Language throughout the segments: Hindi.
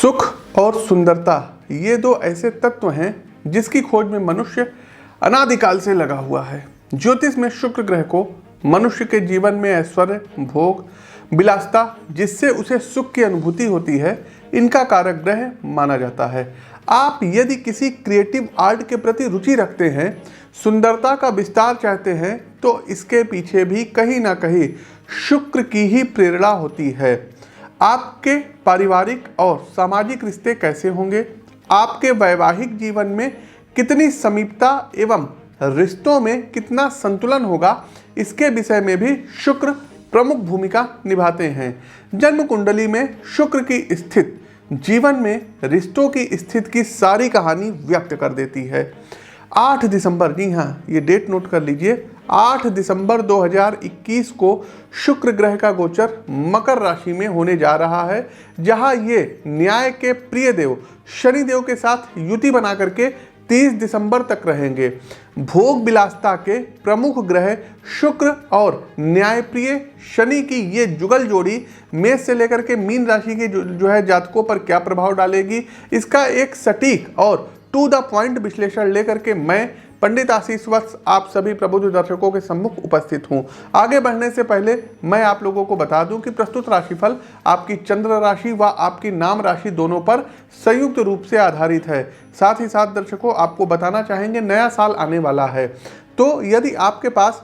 सुख और सुंदरता ये दो ऐसे तत्व हैं जिसकी खोज में मनुष्य अनादिकाल से लगा हुआ है। ज्योतिष में शुक्र ग्रह को मनुष्य के जीवन में ऐश्वर्य, भोग, विलासिता जिससे उसे सुख की अनुभूति होती है, इनका कारक ग्रह माना जाता है। आप यदि किसी क्रिएटिव आर्ट के प्रति रुचि रखते हैं, सुंदरता का विस्तार चाहते हैं, तो इसके पीछे भी कहीं ना कहीं शुक्र की ही प्रेरणा होती है। आपके पारिवारिक और सामाजिक रिश्ते कैसे होंगे, आपके वैवाहिक जीवन में कितनी समीपता एवं रिश्तों में कितना संतुलन होगा, इसके विषय में भी शुक्र प्रमुख भूमिका निभाते हैं। जन्म कुंडली में शुक्र की स्थिति जीवन में रिश्तों की स्थिति की सारी कहानी व्यक्त कर देती है। 8 दिसंबर, जी हाँ, ये डेट नोट कर लीजिए, 8 दिसंबर 2021 को शुक्र ग्रह का गोचर मकर राशि में होने जा रहा है, जहां ये न्याय के प्रिय देव शनिदेव के साथ युति बना करके 30 दिसंबर तक रहेंगे। भोग विलासिता के प्रमुख ग्रह शुक्र और न्यायप्रिय शनि की ये जुगल जोड़ी मेष से लेकर के मीन राशि के जो है जातकों पर क्या प्रभाव डालेगी, इसका एक सटीक और टू द पॉइंट विश्लेषण लेकर के मैं पंडित आशीष वत्स आप सभी प्रबुद्ध दर्शकों के सम्मुख उपस्थित हूं। आगे बढ़ने से पहले मैं आप लोगों को बता दूं कि प्रस्तुत राशिफल आपकी चंद्र राशि व आपकी नाम राशि दोनों पर संयुक्त रूप से आधारित है। साथ ही साथ दर्शकों, आपको बताना चाहेंगे, नया साल आने वाला है, तो यदि आपके पास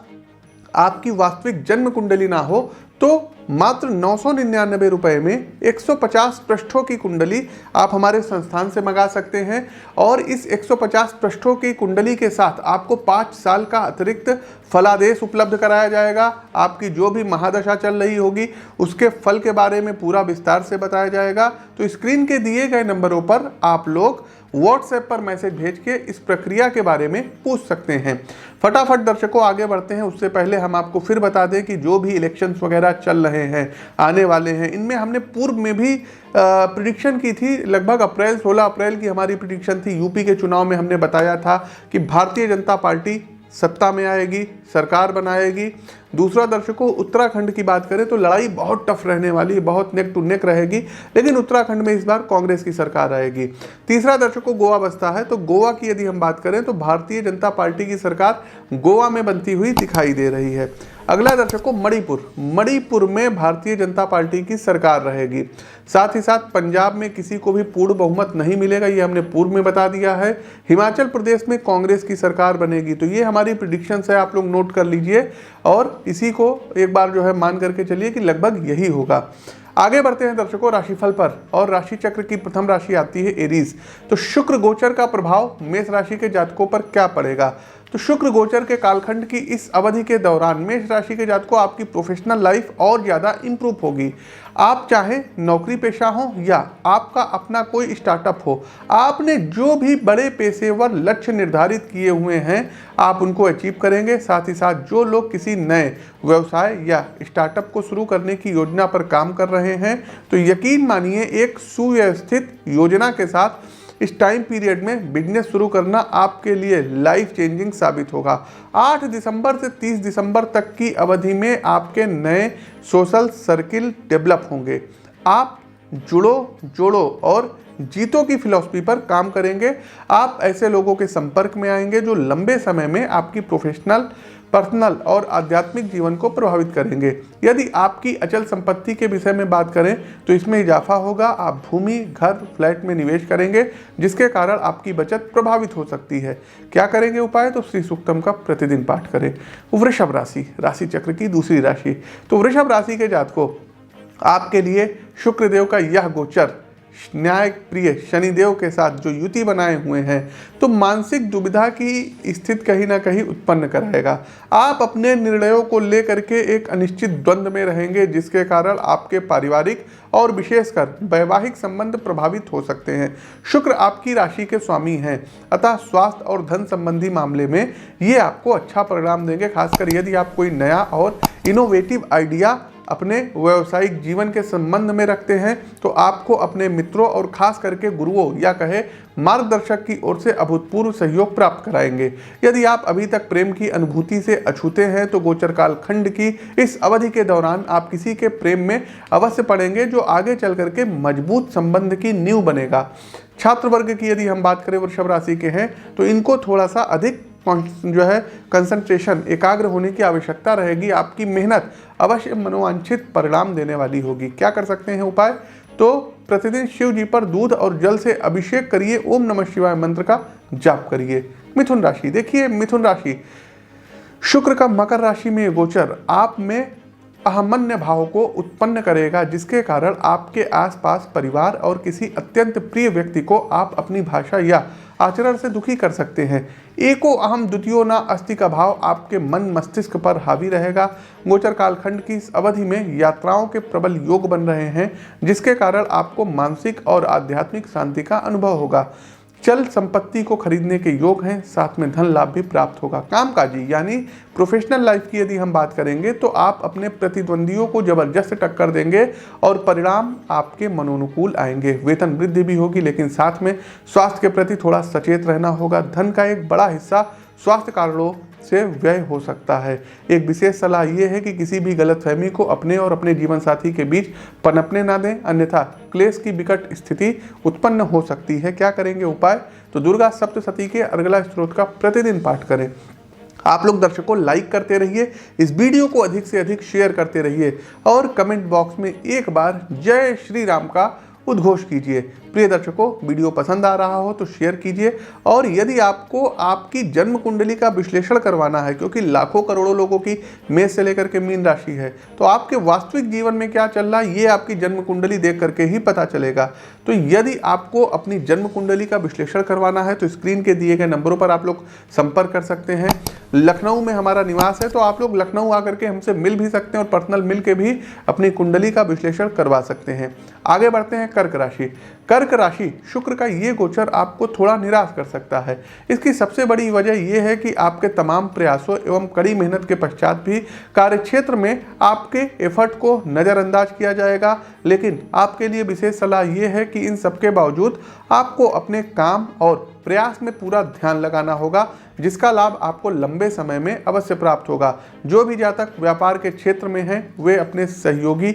आपकी वास्तविक जन्म कुंडली ना हो तो मात्र 999 रुपये में 150 पृष्ठों की कुंडली आप हमारे संस्थान से मंगा सकते हैं। और इस 150 पृष्ठों की कुंडली के साथ आपको 5 साल का अतिरिक्त फलादेश उपलब्ध कराया जाएगा। आपकी जो भी महादशा चल रही होगी उसके फल के बारे में पूरा विस्तार से बताया जाएगा। तो स्क्रीन के दिए गए नंबरों पर आप लोग व्हाट्सएप पर मैसेज भेज के इस प्रक्रिया के बारे में पूछ सकते हैं। फटाफट दर्शकों आगे बढ़ते हैं। उससे पहले हम आपको फिर बता दें कि जो भी इलेक्शंस वगैरह चल रहे हैं, आने वाले हैं, इनमें हमने पूर्व में भी प्रिडिक्शन की थी। लगभग 16 अप्रैल की हमारी प्रिडिक्शन थी। यूपी के चुनाव में हमने बताया था कि भारतीय जनता पार्टी सत्ता में आएगी, सरकार बनाएगी। दूसरा दर्शकों, उत्तराखंड की बात करें तो लड़ाई बहुत टफ रहने वाली है, बहुत नेक टू नेक रहेगी, लेकिन उत्तराखंड में इस बार कांग्रेस की सरकार आएगी। तीसरा दर्शकों, गोवा बसता है, तो गोवा की यदि हम बात करें तो भारतीय जनता पार्टी की सरकार गोवा में बनती हुई दिखाई दे रही है। अगला दर्शकों, मणिपुर में भारतीय जनता पार्टी की सरकार रहेगी। साथ ही साथ पंजाब में किसी को भी पूर्ण बहुमत नहीं मिलेगा, ये हमने पूर्व में बता दिया है। हिमाचल प्रदेश में कांग्रेस की सरकार बनेगी। तो ये हमारी प्रिडिक्शंस है, आप लोग नोट कर लीजिए और इसी को एक बार जो है मान करके चलिए कि लगभग यही होगा। आगे बढ़ते हैं दर्शकों राशिफल पर, और राशि चक्र की प्रथम राशि आती है एरीज। तो शुक्र गोचर का प्रभाव मेष राशि के जातकों पर क्या पड़ेगा? तो शुक्र गोचर के कालखंड की इस अवधि के दौरान मेष राशि के जातकों आपकी प्रोफेशनल लाइफ और ज़्यादा इंप्रूव होगी। आप चाहे नौकरी पेशा हो या आपका अपना कोई स्टार्टअप हो, आपने जो भी बड़े पेशेवर लक्ष्य निर्धारित किए हुए हैं आप उनको अचीव करेंगे। साथ ही साथ जो लोग किसी नए व्यवसाय या स्टार्टअप को शुरू करने की योजना पर काम कर रहे हैं, तो यकीन मानिए एक सुव्यवस्थित योजना के साथ इस टाइम पीरियड में बिजनेस शुरू करना आपके लिए लाइफ चेंजिंग साबित होगा। 8 दिसंबर से 30 दिसंबर तक की अवधि में आपके नए सोशल सर्किल डेवलप होंगे। आप जोड़ो और जीतो की फिलॉसफी पर काम करेंगे। आप ऐसे लोगों के संपर्क में आएंगे जो लंबे समय में आपकी प्रोफेशनल, पर्सनल और आध्यात्मिक जीवन को प्रभावित करेंगे। यदि आपकी अचल संपत्ति के विषय में बात करें तो इसमें इजाफा होगा। आप भूमि, घर, फ्लैट में निवेश करेंगे, जिसके कारण आपकी बचत प्रभावित हो सकती है। क्या करेंगे उपाय? तो श्री सूक्तम का प्रतिदिन पाठ करें। वृषभ राशि, राशि चक्र की दूसरी राशि। तो वृषभ राशि के जातकों आपके लिए शुक्रदेव का यह गोचर न्याय प्रिय शनिदेव के साथ जो युति बनाए हुए हैं, तो मानसिक दुविधा की स्थिति कहीं ना कहीं उत्पन्न कराएगा। आप अपने निर्णयों को लेकर के एक अनिश्चित द्वंद्व में रहेंगे, जिसके कारण आपके पारिवारिक और विशेषकर वैवाहिक संबंध प्रभावित हो सकते हैं। शुक्र आपकी राशि के स्वामी हैं, अतः स्वास्थ्य और धन संबंधी मामले में ये आपको अच्छा परिणाम देंगे, खासकर यदि आप कोई नया और इनोवेटिव आइडिया अपने व्यावसायिक जीवन के संबंध में रखते हैं तो आपको अपने मित्रों और खास करके गुरुओं या कहे मार्गदर्शक की ओर से अभूतपूर्व सहयोग प्राप्त कराएंगे। यदि आप अभी तक प्रेम की अनुभूति से अछूते हैं तो गोचर काल खंड की इस अवधि के दौरान आप किसी के प्रेम में अवश्य पड़ेंगे, जो आगे चल करके मजबूत संबंध की नींव बनेगा। छात्र वर्ग की यदि हम बात करें, वृषभ राशि के हैं, तो इनको थोड़ा सा अधिक जो है कंसंट्रेशन, एकाग्र होने की आवश्यकता रहेगी। आपकी मेहनत अवश्य मनोवांछित परिणाम देने वाली होगी। क्या कर सकते हैं उपाय? तो प्रतिदिन शिव जी पर दूध और जल से अभिषेक करिए, ओम नमः शिवाय मंत्र का जाप करिए। मिथुन राशि, देखिए मिथुन राशि, शुक्र का मकर राशि में गोचर आप में अहमन्य भाव को उत्पन्न करेगा, जिसके कारण आपके आसपास परिवार और किसी अत्यंत प्रिय व्यक्ति को आप अपनी भाषा या आचरण से दुखी कर सकते हैं। एको अहम द्वितीयो न अस्ति का भाव आपके मन मस्तिष्क पर हावी रहेगा। गोचर कालखंड की इस अवधि में यात्राओं के प्रबल योग बन रहे हैं, जिसके कारण आपको मानसिक और आध्यात्मिक शांति का अनुभव होगा। चल संपत्ति को खरीदने के योग हैं, साथ में धन लाभ भी प्राप्त होगा। कामकाजी यानी प्रोफेशनल लाइफ की यदि हम बात करेंगे तो आप अपने प्रतिद्वंदियों को जबरदस्त टक्कर देंगे और परिणाम आपके मनोनुकूल आएंगे। वेतन वृद्धि भी होगी, लेकिन साथ में स्वास्थ्य के प्रति थोड़ा सचेत रहना होगा। धन का एक बड़ा हिस्सा स्वास्थ्य कारणों से व्यय हो सकता है। एक विशेष सलाह ये है कि किसी भी गलतफहमी को अपने और अपने जीवन साथी के बीच पनपने ना दें, अन्यथा क्लेश की विकट स्थिति उत्पन्न हो सकती है। क्या करेंगे उपाय? तो दुर्गा सप्तशती के अर्गला स्त्रोत का प्रतिदिन पाठ करें। आप लोग दर्शकों लाइक करते रहिए, इस वीडियो को अधिक से अधिक शेयर करते रहिए और कमेंट बॉक्स में एक बार जय श्री राम का उद्घोष कीजिए। प्रिय दर्शकों, वीडियो पसंद आ रहा हो तो शेयर कीजिए, और यदि आपको आपकी जन्म कुंडली का विश्लेषण करवाना है, क्योंकि लाखों करोड़ों लोगों की मेष से लेकर के मीन राशि है, तो आपके वास्तविक जीवन में क्या चल रहा है ये आपकी जन्म कुंडली देख करके ही पता चलेगा। तो यदि आपको अपनी जन्म कुंडली का विश्लेषण करवाना है तो स्क्रीन के दिए गए नंबरों पर आप लोग संपर्क कर सकते हैं। लखनऊ में हमारा निवास है, तो आप लोग लखनऊ आकर के हमसे मिल भी सकते हैं और पर्सनल मिल के भी अपनी कुंडली का विश्लेषण करवा सकते हैं। आगे बढ़ते हैं कर्क राशि। कर्क राशि, शुक्र का ये गोचर आपको थोड़ा निराश कर सकता है। इसकी सबसे बड़ी वजह यह है कि आपके तमाम प्रयासों एवं कड़ी मेहनत के पश्चात भी कार्यक्षेत्र में आपके एफर्ट को नज़रअंदाज किया जाएगा। लेकिन आपके लिए विशेष सलाह यह है कि इन सबके बावजूद आपको अपने काम और प्रयास में पूरा ध्यान लगाना होगा, जिसका लाभ आपको लंबे समय में अवश्य प्राप्त होगा। जो भी जातक व्यापार के क्षेत्र में हैं, वे अपने सहयोगी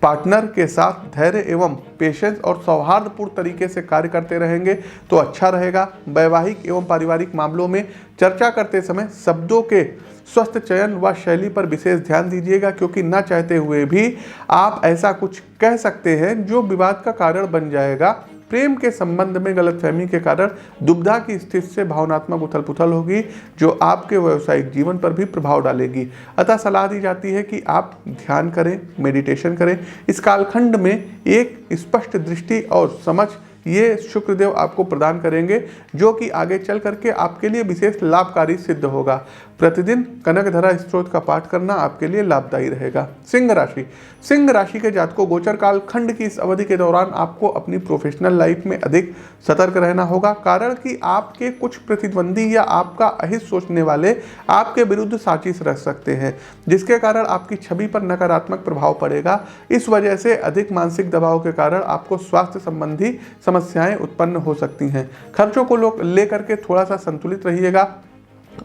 पार्टनर के साथ धैर्य एवं पेशेंस और सौहार्दपूर्ण तरीके से कार्य करते रहेंगे तो अच्छा रहेगा। वैवाहिक एवं पारिवारिक मामलों में चर्चा करते समय शब्दों के स्वस्थ चयन व शैली पर विशेष ध्यान दीजिएगा, क्योंकि ना चाहते हुए भी आप ऐसा कुछ कह सकते हैं जो विवाद का कारण बन जाएगा। प्रेम के संबंध में गलतफहमी के कारण दुविधा की स्थिति से भावनात्मक उथल पुथल होगी, जो आपके व्यावसायिक जीवन पर भी प्रभाव डालेगी। अतः सलाह दी जाती है कि आप ध्यान करें, मेडिटेशन करें। इस कालखंड में एक स्पष्ट दृष्टि और समझ ये शुक्रदेव आपको प्रदान करेंगे, जो कि आगे चल करके आपके लिए विशेष लाभकारी सिद्ध होगा। प्रतिदिन कनकधरा स्त्रोत का पाठ करना आपके लिए लाभदायी रहेगा। सिंह राशि, सिंह राशि के जातकों, गोचर काल खंड की इस अवधि के दौरान आपको अपनी प्रोफेशनल लाइफ में अधिक सतर्क रहना होगा, कारण कि आपके कुछ प्रतिद्वंदी या आपका अहित सोचने वाले आपके विरुद्ध साजिश रख सकते हैं, जिसके कारण आपकी छवि पर नकारात्मक प्रभाव पड़ेगा। इस वजह से अधिक मानसिक दबाव के कारण आपको स्वास्थ्य संबंधी समस्याएं उत्पन्न हो सकती हैं। खर्चों को लेकर के थोड़ा सा संतुलित रहिएगा।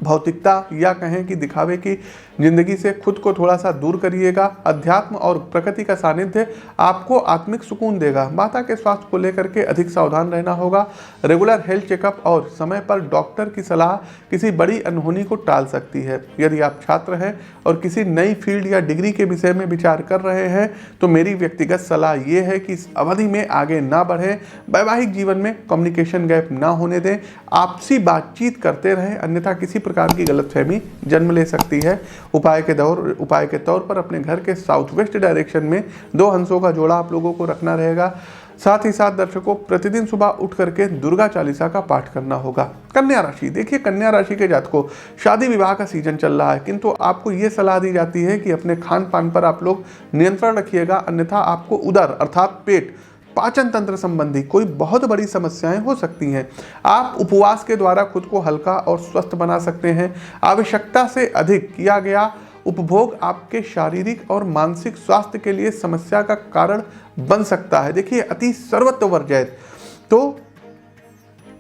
भौतिकता या कहें कि दिखावे की जिंदगी से खुद को थोड़ा सा दूर करिएगा। अध्यात्म और प्रकृति का सानिध्य आपको आत्मिक सुकून देगा। माता के स्वास्थ्य को लेकर के अधिक सावधान रहना होगा। रेगुलर हेल्थ चेकअप और समय पर डॉक्टर की सलाह किसी बड़ी अनहोनी को टाल सकती है। यदि आप छात्र हैं और किसी नई फील्ड या डिग्री के विषय में विचार कर रहे हैं तो मेरी व्यक्तिगत सलाह ये है कि इस अवधि में आगे ना बढ़ें। वैवाहिक जीवन में कम्युनिकेशन गैप ना होने दें। आपसी बातचीत करते रहें, अन्यथा किसी प्रकार की गलतफहमी जन्म ले सकती है। उपाय के तौर पर अपने घर के साउथ वेस्ट डायरेक्शन में 2 हंसों का जोड़ा आप लोगों को रखना रहेगा। साथ ही साथ दर्शकों, प्रतिदिन सुबह उठ करके दुर्गा चालीसा का पाठ करना होगा। कन्या राशि, देखिए कन्या राशि के जातकों, शादी विवाह का सीजन चल रहा है, किंतु आपको ये सलाह दी जाती है कि अपने खान पान पर आप लोग नियंत्रण रखिएगा, अन्यथा आपको उदर अर्थात पेट, पाचन तंत्र संबंधी कोई बहुत बड़ी समस्याएं हो सकती हैं। आप उपवास के द्वारा खुद को हल्का और स्वस्थ बना सकते हैं। आवश्यकता से अधिक किया गया उपभोग आपके शारीरिक और मानसिक स्वास्थ्य के लिए समस्या का कारण बन सकता है। देखिए, अति सर्वत्र वर्जित तो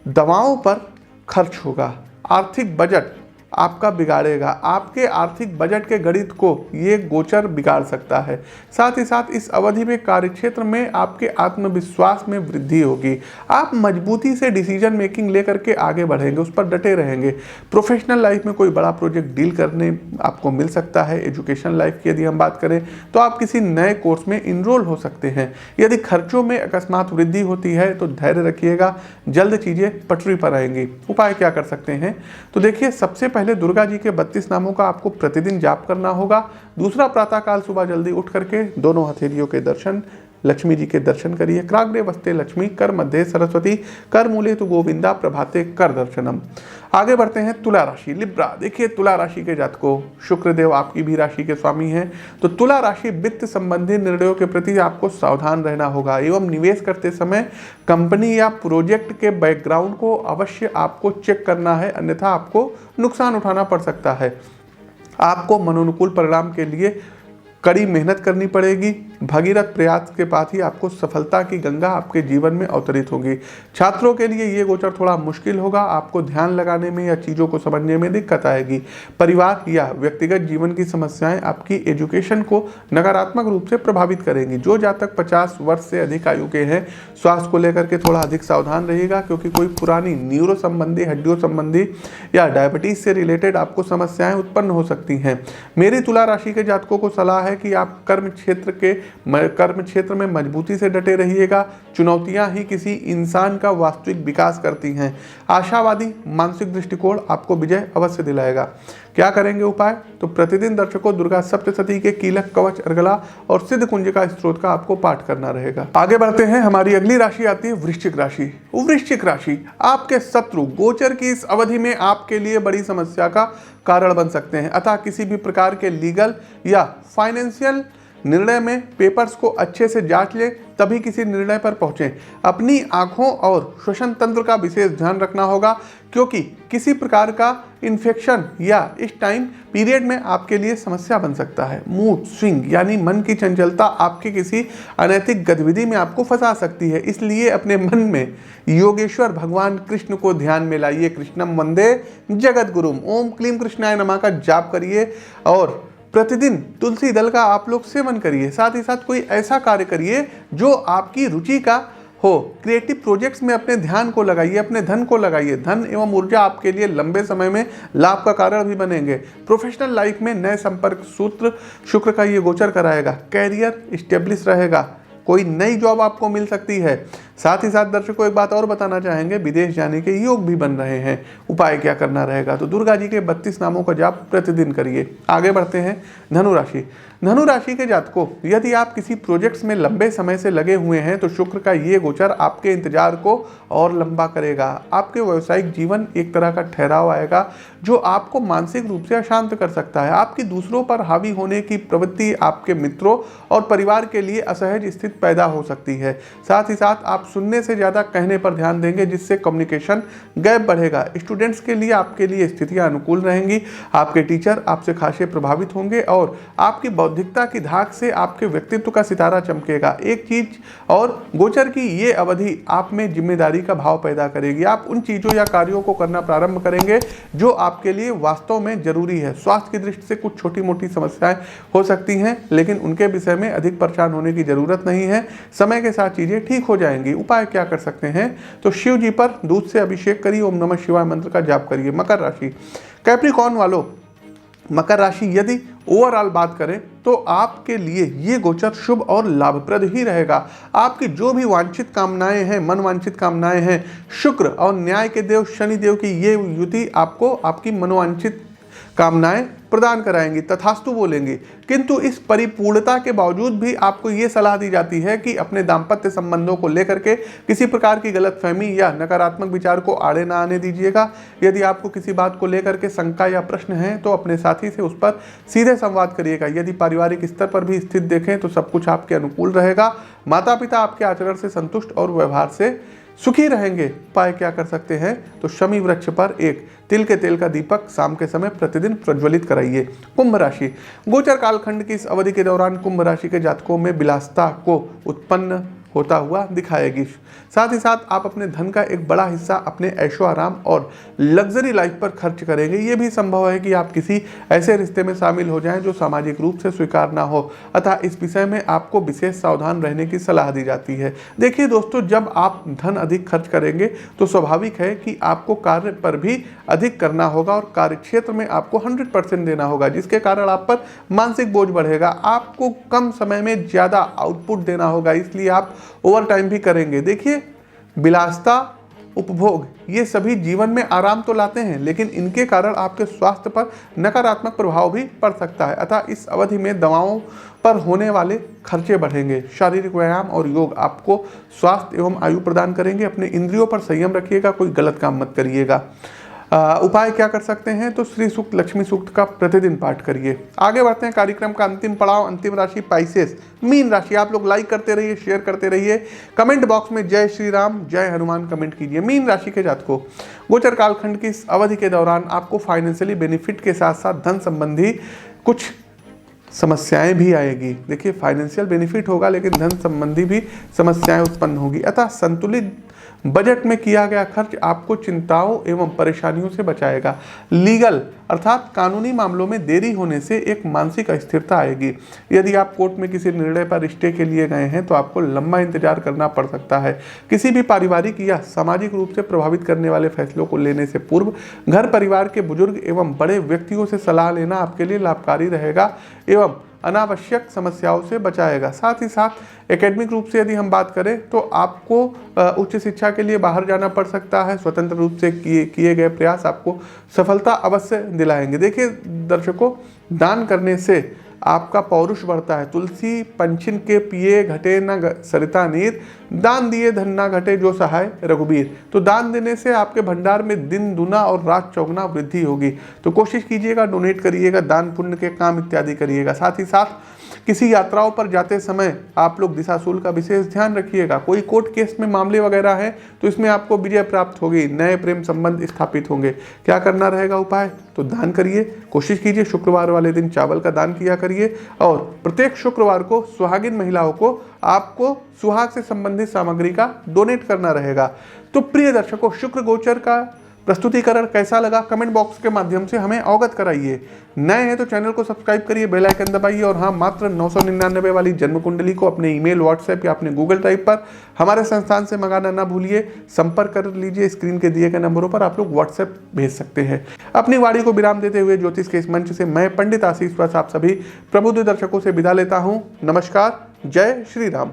दवाओं पर खर्च होगा, आर्थिक बजट आपका बिगाड़ेगा, आपके आर्थिक बजट के गणित को ये गोचर बिगाड़ सकता है। साथ ही साथ इस अवधि में कार्यक्षेत्र में आपके आत्मविश्वास में वृद्धि होगी, आप मजबूती से डिसीजन मेकिंग लेकर के आगे बढ़ेंगे, उस पर डटे रहेंगे। प्रोफेशनल लाइफ में कोई बड़ा प्रोजेक्ट डील करने आपको मिल सकता है। एजुकेशन लाइफ की यदि हम बात करें तो आप किसी नए कोर्स में इनरोल हो सकते हैं। यदि खर्चों में अकस्मात वृद्धि होती है तो धैर्य रखिएगा, जल्द चीजें पटरी पर आएंगी। उपाय क्या कर सकते हैं? तो देखिए, सबसे पहले दुर्गा जी के 32 नामों का आपको प्रतिदिन जाप करना होगा। दूसरा, प्रातःकाल सुबह जल्दी उठ करके दोनों हथेलियों के दर्शन, लक्ष्मी जी के दर्शन करिए। क्राग्रे वस्ते लक्ष्मी, कर मध्य सरस्वती, कर मूले तु गोविंदा, प्रभाते कर दर्शनम। आगे बढ़ते हैं तुला राशि, लिब्रा। देखिए, तुला राशि के जातकों, शुक्रदेव आपकी भी राशि के स्वामी हैं, तो तुला राशि वित्त संबंधी निर्णयों के प्रति आपको सावधान रहना होगा एवं निवेश करते समय कंपनी या प्रोजेक्ट के बैकग्राउंड को अवश्य आपको चेक करना है, अन्यथा आपको नुकसान उठाना पड़ सकता है। आपको मनोनुकूल परिणाम के लिए कड़ी मेहनत करनी पड़ेगी। भगीरथ प्रयास के बाद ही आपको सफलता की गंगा आपके जीवन में अवतरित होगी। छात्रों के लिए ये गोचर थोड़ा मुश्किल होगा, आपको ध्यान लगाने में या चीज़ों को समझने में दिक्कत आएगी। परिवार या व्यक्तिगत जीवन की समस्याएं आपकी एजुकेशन को नकारात्मक रूप से प्रभावित करेंगी। जो जातक 50 वर्ष से अधिक आयु के हैं, स्वास्थ्य को लेकर के थोड़ा अधिक सावधान रहिएगा, क्योंकि कोई पुरानी न्यूरो संबंधी, हड्डियों संबंधी या डायबिटीज से रिलेटेड आपको समस्याएं उत्पन्न हो सकती हैं। मेरी तुला राशि के जातकों को सलाह है कि आप कर्म क्षेत्र में मजबूती से डटे रहिएगा। चुनौतियां ही किसी इंसान का वास्तविक विकास करती हैं। आशावादी मानसिक दृष्टिकोण आपको विजय अवश्य दिलाएगा। क्या करेंगे उपाय? तो प्रतिदिन दर्शकों दुर्गा सप्तशती के कीलक, कवच, अर्गला और सिद्ध कुंजिका स्त्रोत का आपको पाठ करना रहेगा। आगे बढ़ते हैं, हमारी अगली राशि आती है वृश्चिक राशि। वृश्चिक राशि, आपके शत्रु गोचर की इस अवधि में आपके लिए बड़ी समस्या का कारण बन सकते हैं, अतः किसी भी प्रकार के लीगल या फाइनेंशियल निर्णय में पेपर्स को अच्छे से जांच लें, तभी किसी निर्णय पर पहुंचें। अपनी आंखों और श्वसन तंत्र का विशेष ध्यान रखना होगा, क्योंकि किसी प्रकार का इन्फेक्शन या इस टाइम पीरियड में आपके लिए समस्या बन सकता है। मूड स्विंग यानी मन की चंचलता आपके किसी अनैतिक गतिविधि में आपको फंसा सकती है, इसलिए अपने मन में योगेश्वर भगवान कृष्ण को ध्यान में लाइए। कृष्णम वंदे जगत गुरुम, ओम क्लीम कृष्णाय नमः का जाप करिए और प्रतिदिन तुलसी दल का आप लोग सेवन करिए। साथ ही साथ कोई ऐसा कार्य करिए जो आपकी रुचि का हो। क्रिएटिव प्रोजेक्ट्स में अपने ध्यान को लगाइए, अपने धन को लगाइए। धन एवं ऊर्जा आपके लिए लंबे समय में लाभ का कारण भी बनेंगे। प्रोफेशनल लाइफ में नए संपर्क सूत्र शुक्र का ये गोचर कराएगा। कैरियर स्टेब्लिश रहेगा, कोई नई जॉब आपको मिल सकती है। साथ ही साथ दर्शकों एक बात और बताना चाहेंगे, विदेश जाने के योग भी बन रहे हैं। उपाय क्या करना रहेगा? तो दुर्गा जी के 32 नामों का जाप प्रतिदिन करिए। आगे बढ़ते हैं, धनु राशि। धनु राशि के जातकों, यदि आप किसी प्रोजेक्ट्स में लंबे समय से लगे हुए हैं तो शुक्र का ये गोचर आपके इंतजार को और लंबा करेगा। आपके व्यावसायिक जीवन एक तरह का ठहराव आएगा जो आपको मानसिक रूप से अशांत कर सकता है। आपकी दूसरों पर हावी होने की प्रवृत्ति आपके मित्रों और परिवार के लिए असहज स्थिति पैदा हो सकती है। साथ ही साथ आप सुनने से ज़्यादा कहने पर ध्यान देंगे, जिससे कम्युनिकेशन गैप बढ़ेगा। स्टूडेंट्स के लिए आपके लिए स्थितियां अनुकूल रहेंगी। आपके टीचर आपसे खासे प्रभावित होंगे और आपकी बौद्धिकता की धाक से आपके व्यक्तित्व का सितारा चमकेगा। एक चीज और, गोचर की ये अवधि आप में जिम्मेदारी का भाव पैदा करेगी। आप उन चीज़ों या कार्यों को करना प्रारंभ करेंगे जो आपके लिए वास्तव में जरूरी है। स्वास्थ्य की दृष्टि से कुछ छोटी मोटी समस्याएं हो सकती हैं, लेकिन उनके विषय में अधिक परेशान होने की जरूरत नहीं है। समय के साथ चीजें ठीक हो जाएंगी। उपाय क्या कर सकते हैं? तो शिव जी पर दूध से अभिषेक करिए, ओम नमः शिवाय मंत्र का जाप करिए। मकर राशि, कैप्रिकॉर्न वालों, मकर राशि यदि ओवरऑल बात करें तो आपके लिए ये गोचर शुभ और लाभप्रद ही रहेगा। आपकी जो भी वांछित कामनाएं हैं, मन वांछित कामनाएं हैं, शुक्र और न्याय के देव शनि देव की ये युति आपको आपकी मनोवांछित कामनाएं प्रदान कराएंगी, तथास्तु बोलेंगी। किंतु इस परिपूर्णता के बावजूद भी आपको ये सलाह दी जाती है कि अपने दाम्पत्य संबंधों को लेकर के किसी प्रकार की गलतफहमी या नकारात्मक विचार को आड़े ना आने दीजिएगा। यदि आपको किसी बात को लेकर के शंका या प्रश्न है तो अपने साथी से उस पर सीधे संवाद करिएगा। यदि पारिवारिक स्तर पर भी स्थिति देखें तो सब कुछ आपके अनुकूल रहेगा। माता पिता आपके आचरण से संतुष्ट और व्यवहार से सुखी रहेंगे। उपाय क्या कर सकते हैं, तो शमी वृक्ष पर एक तिल के तेल का दीपक शाम के समय प्रतिदिन प्रज्वलित कराइए। कुंभ राशि, गोचर कालखंड की इस अवधि के दौरान कुंभ राशि के जातकों में विलासिता को उत्पन्न होता हुआ दिखाएगी। साथ ही साथ आप अपने धन का एक बड़ा हिस्सा अपने ऐशो आराम और लग्जरी लाइफ पर खर्च करेंगे। ये भी संभव है कि आप किसी ऐसे रिश्ते में शामिल हो जाएं जो सामाजिक रूप से स्वीकार ना हो, अतः इस विषय में आपको विशेष सावधान रहने की सलाह दी जाती है। देखिए दोस्तों, जब आप धन अधिक खर्च करेंगे तो स्वाभाविक है कि आपको कार्य पर भी अधिक करना होगा और कार्य क्षेत्र में आपको 100% देना होगा, जिसके कारण आप पर मानसिक बोझ बढ़ेगा। आपको कम समय में ज़्यादा आउटपुट देना होगा, इसलिए आप ओवर टाइम भी करेंगे। देखिए, विलासिता, उपभोग, ये सभी जीवन में आराम तो लाते हैं, लेकिन इनके कारण आपके स्वास्थ्य पर नकारात्मक प्रभाव भी पड़ सकता है। अतः इस अवधि में दवाओं पर होने वाले खर्चे बढ़ेंगे। शारीरिक व्यायाम और योग आपको स्वास्थ्य एवं आयु प्रदान करेंगे। अपने इंद्रियों पर संयम रखिएगा, कोई गलत काम मत करिएगा। उपाय क्या कर सकते हैं, तो श्री सूक्त, लक्ष्मी सूक्त का प्रतिदिन पाठ करिए। आगे बढ़ते हैं कार्यक्रम का अंतिम पड़ाव, अंतिम राशि पाइसेस, मीन राशि। आप लोग लाइक करते रहिए, शेयर करते रहिए, कमेंट बॉक्स में जय श्री राम, जय हनुमान कमेंट कीजिए। मीन राशि के जातकों, गोचर कालखंड की इस अवधि के दौरान आपको फाइनेंशियली बेनिफिट के साथ साथ धन संबंधी कुछ समस्याएं भी आएगी। देखिए, फाइनेंशियल बेनिफिट होगा लेकिन धन संबंधी भी समस्याएं उत्पन्न होगी। अतः संतुलित बजट में किया गया खर्च आपको चिंताओं एवं परेशानियों से बचाएगा। लीगल अर्थात कानूनी मामलों में देरी होने से एक मानसिक अस्थिरता आएगी। यदि आप कोर्ट में किसी निर्णय पर स्टे के लिए गए हैं तो आपको लंबा इंतजार करना पड़ सकता है। किसी भी पारिवारिक या सामाजिक रूप से प्रभावित करने वाले फैसलों को लेने से पूर्व घर परिवार के बुजुर्ग एवं बड़े व्यक्तियों से सलाह लेना आपके लिए लाभकारी रहेगा एवं अनावश्यक समस्याओं से बचाएगा। साथ ही साथ एकेडमिक रूप से यदि हम बात करें तो आपको उच्च शिक्षा के लिए बाहर जाना पड़ सकता है। स्वतंत्र रूप से किए गए प्रयास आपको सफलता अवश्य दिलाएंगे। देखिए दर्शकों, दान करने से आपका पौरुष बढ़ता है। तुलसी पंछिन के पिए घटे न सरिता नीर, दान दिए धन ना घटे जो सहाय रघुबीर। तो दान देने से आपके भंडार में दिन दुना और रात चौगुना वृद्धि होगी। तो कोशिश कीजिएगा, डोनेट करिएगा, दान पुण्य के काम इत्यादि करिएगा। साथ ही साथ किसी यात्राओं पर जाते समय आप लोग दिशाशूल का विशेष ध्यान रखिएगा। कोई कोर्ट केस में मामले वगैरह हैं तो इसमें आपको विजय प्राप्त होगी, नए प्रेम संबंध स्थापित होंगे। क्या करना रहेगा उपाय, तो दान करिए। कोशिश कीजिए शुक्रवार वाले दिन चावल का दान किया करिए और प्रत्येक शुक्रवार को सुहागिन महिलाओं को आपको सुहाग से संबंधित सामग्री का डोनेट करना रहेगा। तो प्रिय दर्शकों, शुक्र गोचर का प्रस्तुतिकरण कैसा लगा कमेंट बॉक्स के माध्यम से हमें अवगत कराइए। नए हैं तो चैनल को सब्सक्राइब करिए, बेल आइकन दबाइए और हाँ, मात्र 999 वाली जन्म कुंडली को अपने ईमेल, व्हाट्सएप या अपने गूगल ड्राइव पर हमारे संस्थान से मंगाना ना भूलिए। संपर्क कर लीजिए, स्क्रीन के दिए गए नंबरों पर आप लोग व्हाट्सएप भेज सकते हैं। अपनी वाणी को विराम देते हुए ज्योतिष के इस मंच से मैं पंडित आशीष व्यास आप सभी प्रबुद्ध दर्शकों से विदा लेता हूँ। नमस्कार, जय श्री राम।